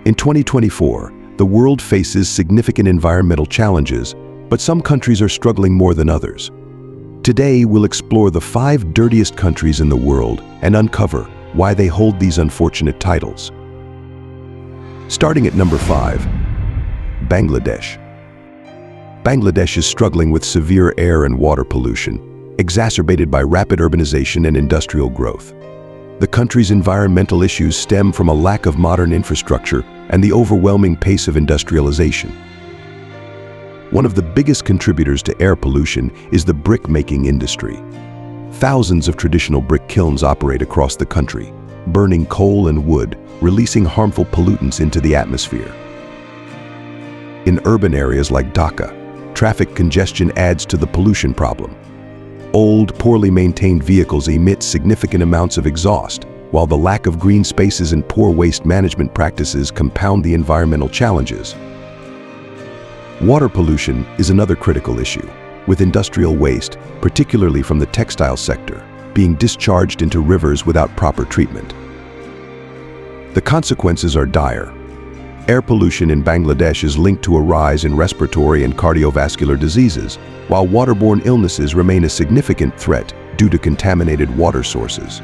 In 2024, the world faces significant environmental challenges, but some countries are struggling more than others. Today, we'll explore the 5 dirtiest countries in the world and uncover why they hold these unfortunate titles. Starting at number 5, Bangladesh. Bangladesh is struggling with severe air and water pollution, exacerbated by rapid urbanization and industrial growth. The country's environmental issues stem from a lack of modern infrastructure and the overwhelming pace of industrialization. One of the biggest contributors to air pollution is the brick-making industry. Thousands of traditional brick kilns operate across the country, burning coal and wood, releasing harmful pollutants into the atmosphere. In urban areas like Dhaka, traffic congestion adds to the pollution problem. Old, poorly maintained vehicles emit significant amounts of exhaust, while the lack of green spaces and poor waste management practices compound the environmental challenges. Water pollution is another critical issue, with industrial waste, particularly from the textile sector, being discharged into rivers without proper treatment. The consequences are dire. Air pollution in Bangladesh is linked to a rise in respiratory and cardiovascular diseases, while waterborne illnesses remain a significant threat due to contaminated water sources.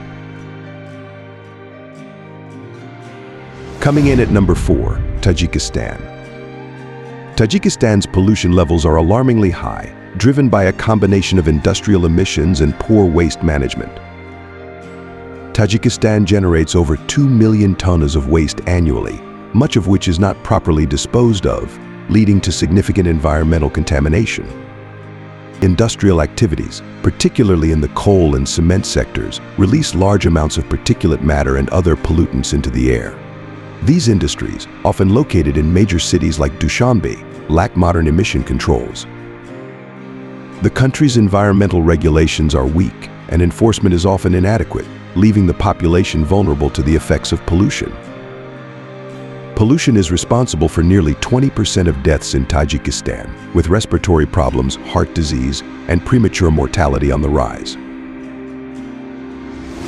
Coming in at number 4, Tajikistan. Tajikistan's pollution levels are alarmingly high, driven by a combination of industrial emissions and poor waste management. Tajikistan generates over 2 million tons of waste annually, much of which is not properly disposed of, leading to significant environmental contamination. Industrial activities, particularly in the coal and cement sectors, release large amounts of particulate matter and other pollutants into the air. These industries, often located in major cities like Dushanbe, lack modern emission controls. The country's environmental regulations are weak, and enforcement is often inadequate, leaving the population vulnerable to the effects of pollution. Pollution is responsible for nearly 20% of deaths in Tajikistan, with respiratory problems, heart disease, and premature mortality on the rise.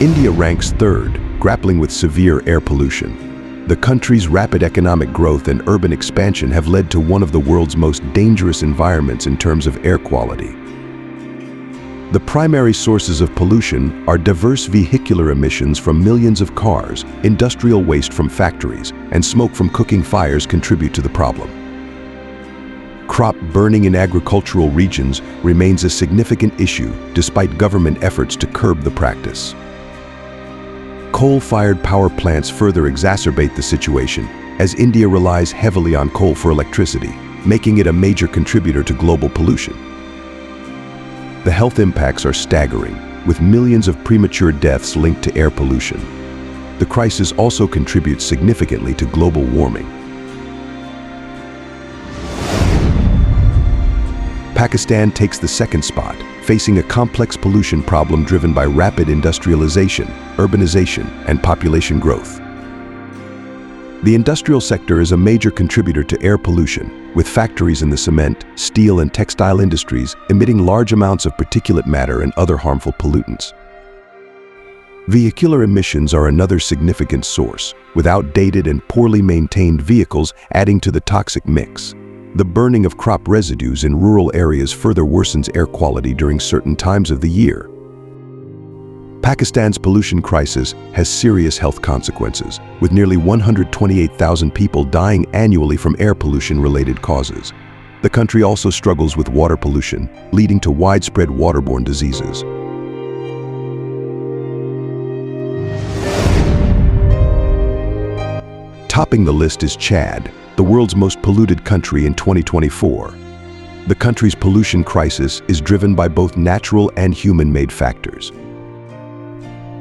India ranks 3rd, grappling with severe air pollution. The country's rapid economic growth and urban expansion have led to one of the world's most dangerous environments in terms of air quality. The primary sources of pollution are diverse vehicular emissions from millions of cars, industrial waste from factories, and smoke from cooking fires contribute to the problem. Crop burning in agricultural regions remains a significant issue despite government efforts to curb the practice. Coal-fired power plants further exacerbate the situation, as India relies heavily on coal for electricity, making it a major contributor to global pollution. The health impacts are staggering, with millions of premature deaths linked to air pollution. The crisis also contributes significantly to global warming. Pakistan takes the 2nd spot, facing a complex pollution problem driven by rapid industrialization, urbanization, and population growth. The industrial sector is a major contributor to air pollution, with factories in the cement, steel, and textile industries emitting large amounts of particulate matter and other harmful pollutants. Vehicular emissions are another significant source, with outdated and poorly maintained vehicles adding to the toxic mix. The burning of crop residues in rural areas further worsens air quality during certain times of the year. Pakistan's pollution crisis has serious health consequences, with nearly 128,000 people dying annually from air pollution-related causes. The country also struggles with water pollution, leading to widespread waterborne diseases. Topping the list is Chad, the world's most polluted country in 2024. The country's pollution crisis is driven by both natural and human-made factors.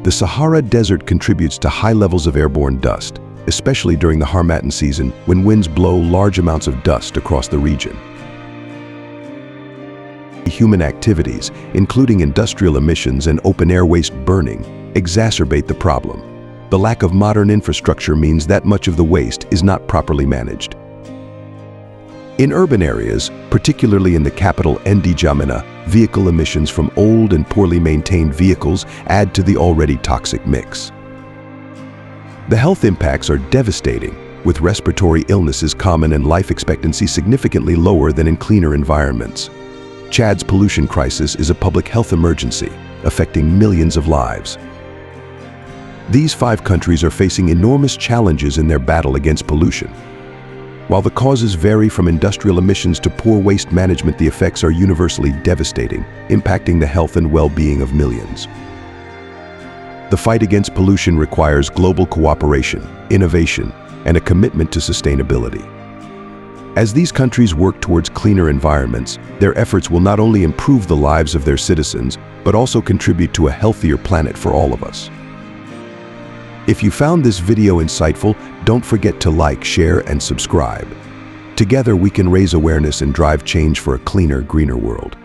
The Sahara Desert contributes to high levels of airborne dust, especially during the Harmattan season when winds blow large amounts of dust across the region. Human activities, including industrial emissions and open-air waste burning, exacerbate the problem. The lack of modern infrastructure means that much of the waste is not properly managed. In urban areas, particularly in the capital N'Djamena, vehicle emissions from old and poorly maintained vehicles add to the already toxic mix. The health impacts are devastating, with respiratory illnesses common and life expectancy significantly lower than in cleaner environments. Chad's pollution crisis is a public health emergency, affecting millions of lives. These 5 countries are facing enormous challenges in their battle against pollution. While the causes vary from industrial emissions to poor waste management, the effects are universally devastating, impacting the health and well-being of millions. The fight against pollution requires global cooperation, innovation, and a commitment to sustainability. As these countries work towards cleaner environments, their efforts will not only improve the lives of their citizens, but also contribute to a healthier planet for all of us. If you found this video insightful, don't forget to like, share, and subscribe. Together we can raise awareness and drive change for a cleaner, greener world.